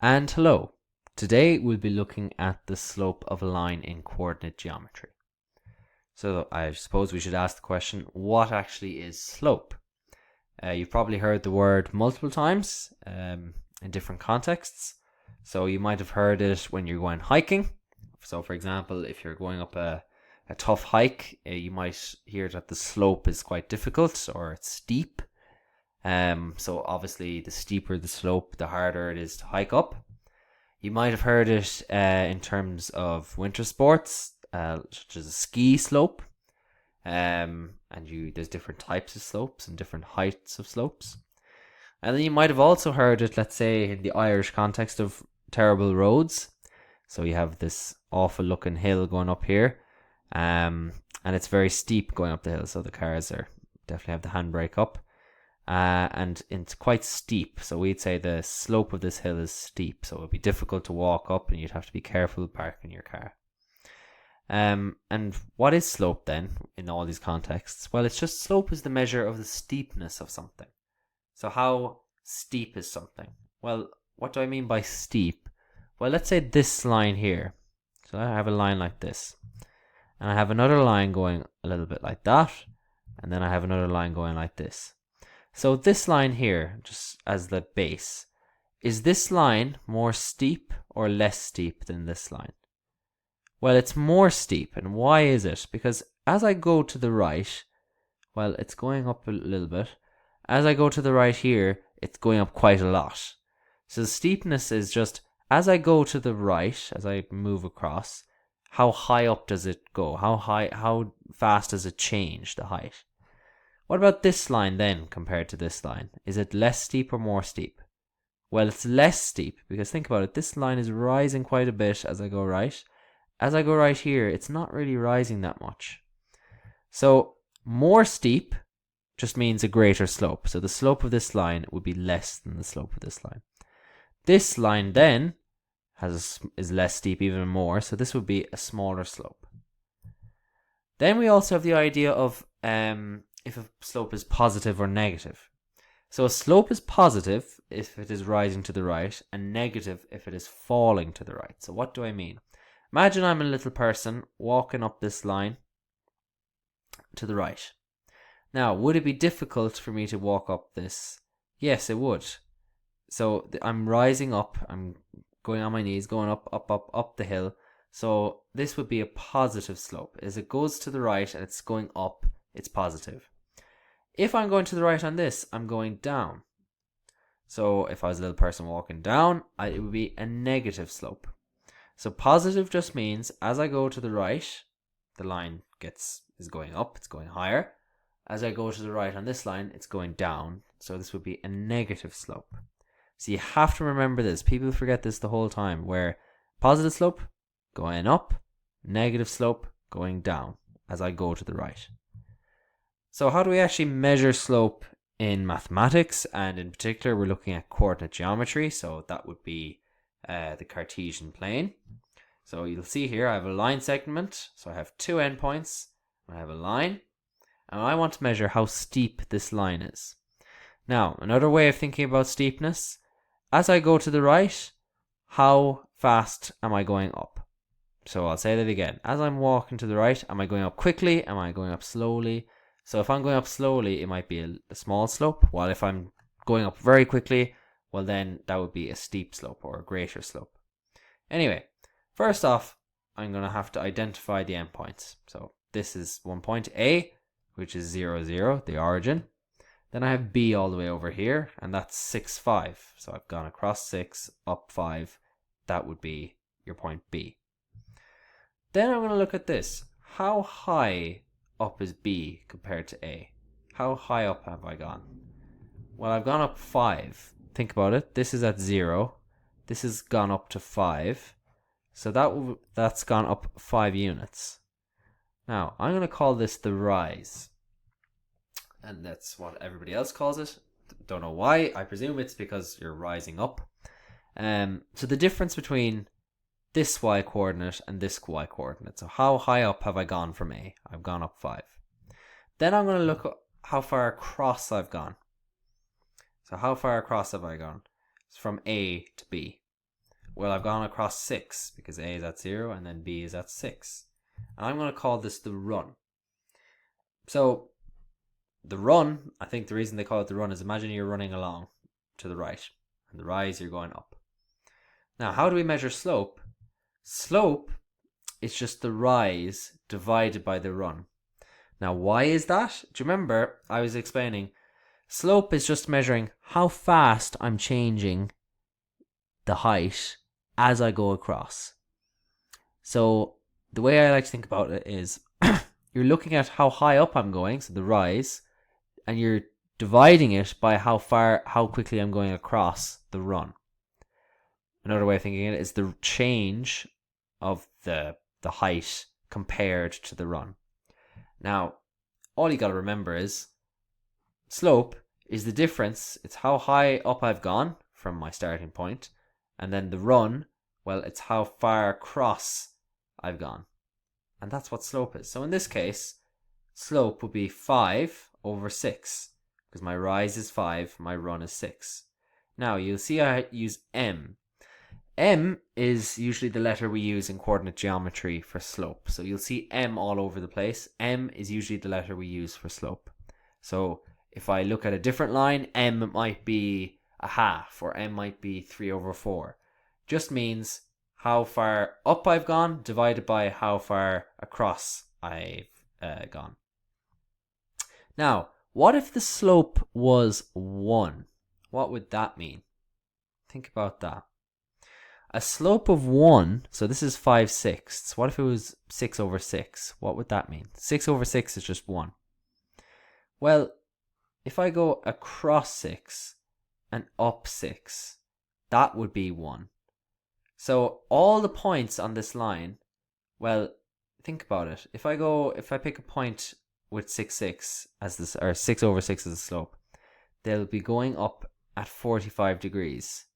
And hello. Today we'll be looking at the slope of a line in coordinate geometry. So I suppose we should ask the question, what actually is slope? You've probably heard the word multiple times in different contexts. So you might have heard it when you're going hiking. So for example, if you're going up a tough hike, you might hear that the slope is quite difficult or it's steep. So obviously the steeper the slope, the harder it is to hike up. You might have heard it in terms of winter sports, such as a ski slope. There's different types of slopes and different heights of slopes. And then you might have also heard it, let's say, in the Irish context of terrible roads. So you have this awful looking hill going up here, and it's very steep going up the hill. So the cars are definitely have the handbrake up. And it's quite steep, so we'd say the slope of this hill is steep, so it'd be difficult to walk up and you'd have to be careful parking your car. And what is slope then in all these contexts? Well, it's just slope is the measure of the steepness of something. So how steep is something? Well, what do I mean by steep? Well, let's say this line here. So I have a line like this, and I have another line going a little bit like that, and then I have another line going like this. So this line here, just as the base, is this line more steep or less steep than this line? Well, it's more steep. And why is it? Because as I go to the right, well, it's going up a little bit. As I go to the right here, it's going up quite a lot. So the steepness is just, as I go to the right, as I move across, how high up does it go? How fast does it change the height? What about this line then compared to this line? Is it less steep or more steep? Well, it's less steep because think about it. This line is rising quite a bit as I go right. As I go right here, it's not really rising that much. So more steep just means a greater slope. So the slope of this line would be less than the slope of this line. This line then is less steep even more. So this would be a smaller slope. Then we also have the idea of if a slope is positive or negative. So a slope is positive if it is rising to the right and negative if it is falling to the right. So what do I mean? Imagine I'm a little person walking up this line to the right. Now, would it be difficult for me to walk up this? Yes, it would. So I'm rising up, I'm going on my knees, going up the hill. So this would be a positive slope. As it goes to the right and it's going up, it's positive. If I'm going to the right on this, I'm going down. So if I was a little person walking down, it would be a negative slope. So positive just means as I go to the right, the line is going up, it's going higher. As I go to the right on this line, it's going down. So this would be a negative slope. So you have to remember this. People forget this the whole time, where positive slope going up, negative slope going down as I go to the right. So how do we actually measure slope in mathematics? And in particular, we're looking at coordinate geometry. So that would be the Cartesian plane. So you'll see here I have a line segment. So I have two endpoints. I have a line. And I want to measure how steep this line is. Now, another way of thinking about steepness. As I go to the right, how fast am I going up? So I'll say that again. As I'm walking to the right, am I going up quickly? Am I going up slowly? So if I'm going up slowly, it might be a small slope. While if I'm going up very quickly, well then that would be a steep slope or a greater slope. Anyway, first off, I'm going to have to identify the endpoints. So this is one point A, which is 0, 0, the origin. Then I have B all the way over here, and that's 6, 5. So I've gone across 6, up 5. That would be your point B. Then I'm going to look at this. How high up is B compared to A? How high up have I gone? Well, I've gone up 5. Think about it. This is at 0. This has gone up to 5. So that's gone up 5 units. Now, I'm going to call this the rise. And that's what everybody else calls it. Don't know why. I presume it's because you're rising up. So the difference between this y coordinate and this y coordinate. So how high up have I gone from A? I've gone up 5. Then I'm going to look at how far across I've gone. So how far across have I gone? It's from A to B. Well, I've gone across 6 because A is at 0 and then B is at 6. And I'm going to call this the run. So the run, I think the reason they call it the run is imagine you're running along to the right, and the rise you're going up. Now, how do we measure slope? Slope is just the rise divided by the run. Now, why is that? Do you remember I was explaining slope is just measuring how fast I'm changing the height as I go across. So the way I like to think about it is you're looking at how high up I'm going, so the rise, and you're dividing it by how quickly I'm going across the run. Another way of thinking it is the change of the height compared to the run. Now, all you got to remember is slope is the difference. It's how high up I've gone from my starting point. And then the run, well, it's how far across I've gone. And that's what slope is. So in this case, slope would be 5 over 6. Because my rise is 5, my run is 6. Now, you'll see I use m. M is usually the letter we use in coordinate geometry for slope. So you'll see M all over the place. M is usually the letter we use for slope. So if I look at a different line, M might be a half, or M might be 3 over 4. Just means how far up I've gone divided by how far across I've gone. Now, what if the slope was 1? What would that mean? Think about that. A slope of 1, so this is 5/6. What if it was 6 over 6? What would that mean? 6 over 6 is just 1. Well, if I go across 6 and up 6, that would be 1. So all the points on this line, well, think about it. If I pick a point with 6/6 as this, or 6 over 6 as a slope, they'll be going up at 45 degrees.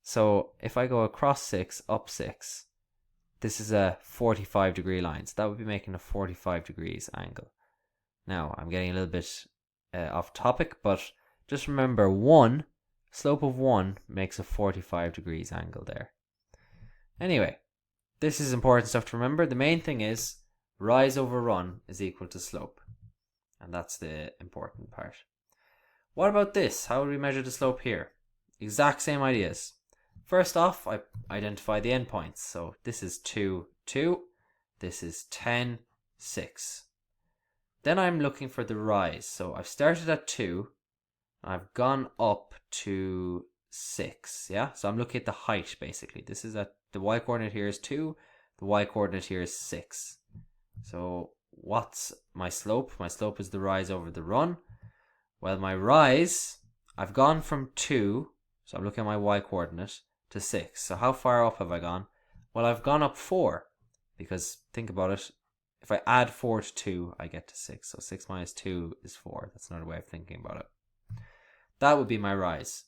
So if I go across 6, up 6, this is a 45 degree line. So that would be making a 45 degrees angle. Now, I'm getting a little bit off topic, but just remember slope of 1 makes a 45 degrees angle there. Anyway, this is important stuff to remember. The main thing is rise over run is equal to slope. And that's the important part. What about this? How do we measure the slope here? Exact same ideas. First off, I identify the endpoints. So this is 2, 2. This is 10, 6. Then I'm looking for the rise. So I've started at 2. I've gone up to 6. Yeah. So I'm looking at the height basically. This is at the y coordinate here is 2. The y coordinate here is 6. So what's my slope? My slope is the rise over the run. Well, my rise, I've gone from 2. So I'm looking at my y coordinate to 6. So how far up have I gone? Well, I've gone up 4 because think about it. If I add 4 to 2, I get to 6. So 6 minus 2 is 4. That's another way of thinking about it. That would be my rise.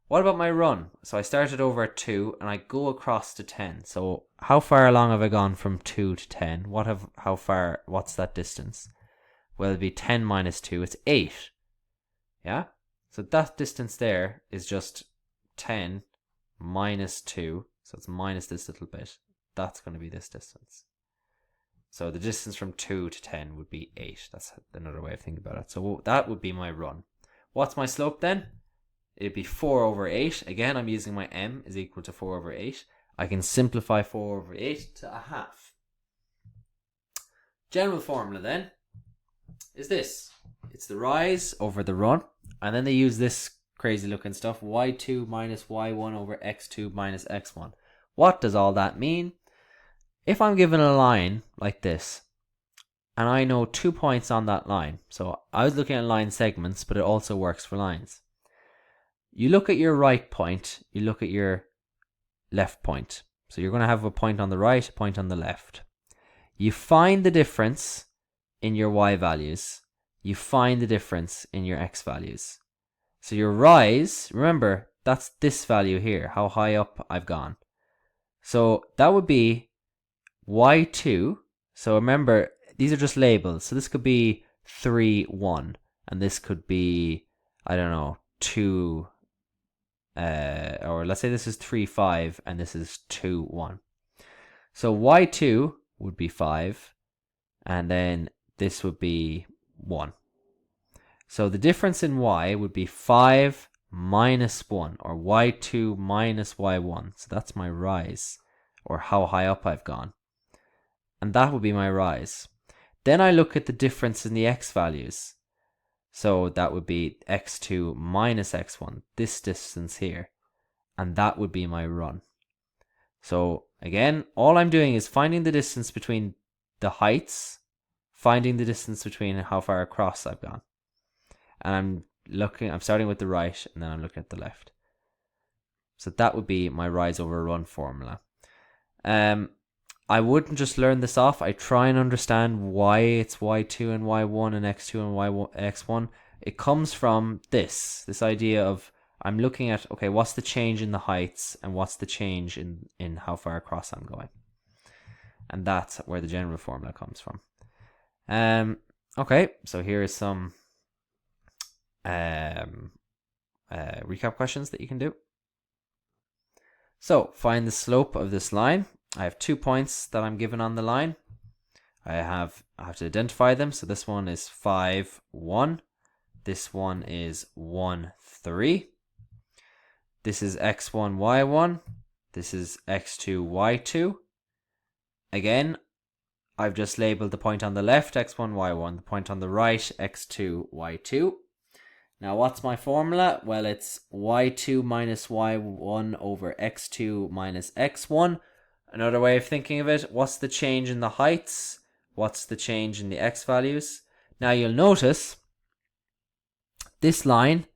What about my run? So I started over at 2 and I go across to 10. So how far along have I gone from 2 to 10? What's that distance? Well, it'd be 10 minus 2. It's 8. Yeah? So that distance there is just 10 minus 2. So it's minus this little bit. That's going to be this distance. So the distance from 2 to 10 would be 8. That's another way of thinking about it. So that would be my run. What's my slope then? It'd be 4 over 8. Again, I'm using my m is equal to 4 over 8. I can simplify 4 over 8 to a half. General formula then is this. It's the rise over the run. And then they use this crazy looking stuff. y2 minus y1 over x2 minus x1. What does all that mean? If I'm given a line like this, and I know 2 points on that line. So I was looking at line segments, but it also works for lines. You look at your right point, you look at your left point. So you're going to have a point on the right, a point on the left. You find the difference in your y values. You find the difference in your x values. So your rise, remember, that's this value here, how high up I've gone. So that would be y2. So remember, these are just labels. So this could be 3, 1. And this could be, I don't know, 2, or let's say this is 3, 5, and this is 2, 1. So y2 would be 5, and then this would be 1. So the difference in y would be 5 minus 1, or y2 minus y1. So that's my rise, or how high up I've gone. And that would be my rise. Then I look at the difference in the x values. So that would be x2 minus x1, this distance here. And that would be my run. So again, all I'm doing is finding the distance between the heights, finding the distance between how far across I've gone. And I'm starting with the right, and then I'm looking at the left. So that would be my rise over run formula. I wouldn't just learn this off. I try and understand why it's y2 and y1 and x2 and x1. It comes from this idea of I'm looking at, okay, what's the change in the heights and what's the change in how far across I'm going. And that's where the general formula comes from. Okay, so here is some recap questions that you can do. So find the slope of this line. I have 2 points that I'm given on the line. I have to identify them. So this one is 5, 1. This one is 1, 3. This is x1, y1. This is x2, y2. Again, I've just labeled the point on the left, x1, y1. The point on the right, x2, y2. Now, what's my formula? Well, it's y2 minus y1 over x2 minus x1. Another way of thinking of it, what's the change in the heights? What's the change in the x values? Now, you'll notice this line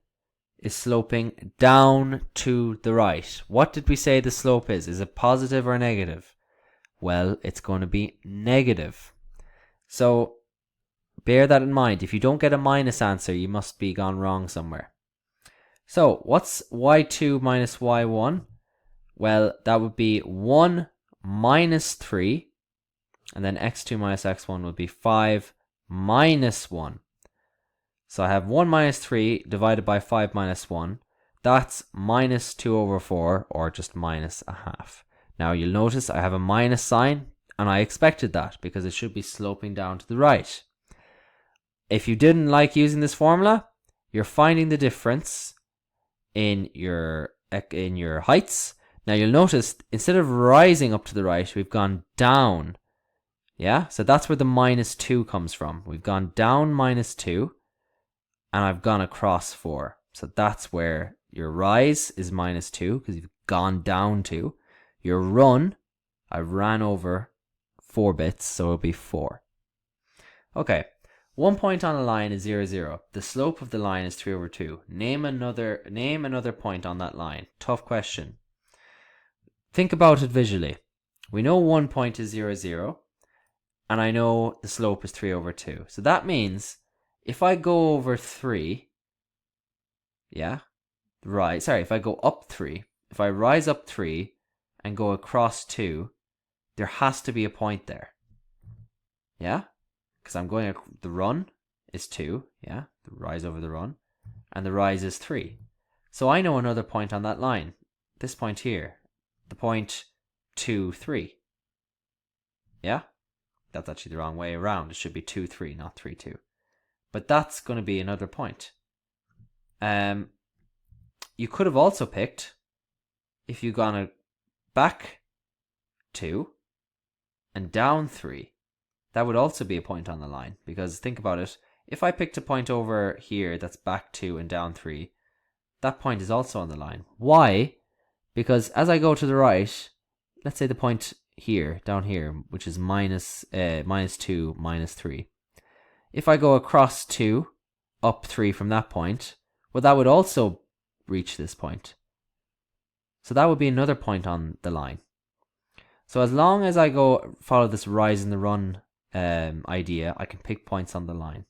is sloping down to the right. What did we say the slope is? Is it positive or negative? Well, it's going to be negative. So bear that in mind. If you don't get a minus answer, you must be gone wrong somewhere. So what's y2 minus y1? Well, that would be 1 minus 3. And then x2 minus x1 would be 5 minus 1. So I have 1 minus 3 divided by 5 minus 1. That's minus 2 over 4, or just minus a half. Now you'll notice I have a minus sign, and I expected that because it should be sloping down to the right. If you didn't like using this formula, you're finding the difference in your heights. Now you'll notice instead of rising up to the right, we've gone down. Yeah, so that's where the minus 2 comes from. We've gone down minus 2, and I've gone across 4. So that's where your rise is minus 2 because you've gone down 2. Your run, I ran over 4 bits, so it'll be 4. Okay, 1 point on a line is 0, 0. The slope of the line is 3 over 2. Name another point on that line. Tough question. Think about it visually. We know 1 point is 0, 0, and I know the slope is 3 over 2. So that means if I go over 3, if I go up 3, if I rise up 3 and go across 2, there has to be a point there. Yeah? Because I'm going, the run is 2, yeah? The rise over the run. And the rise is 3. So I know another point on that line. This point here. The point 2, 3. Yeah? That's actually the wrong way around. It should be 2, 3, not 3, 2. But that's going to be another point. You could have also picked, if you've gone back 2 and down 3, that would also be a point on the line. Because think about it, if I picked a point over here that's back 2 and down 3, that point is also on the line. Why? Because as I go to the right, let's say the point here, down here, which is minus 2, minus 3. If I go across 2, up 3 from that point, well, that would also reach this point. So that would be another point on the line. So as long as I follow this rise in the run idea, I can pick points on the line.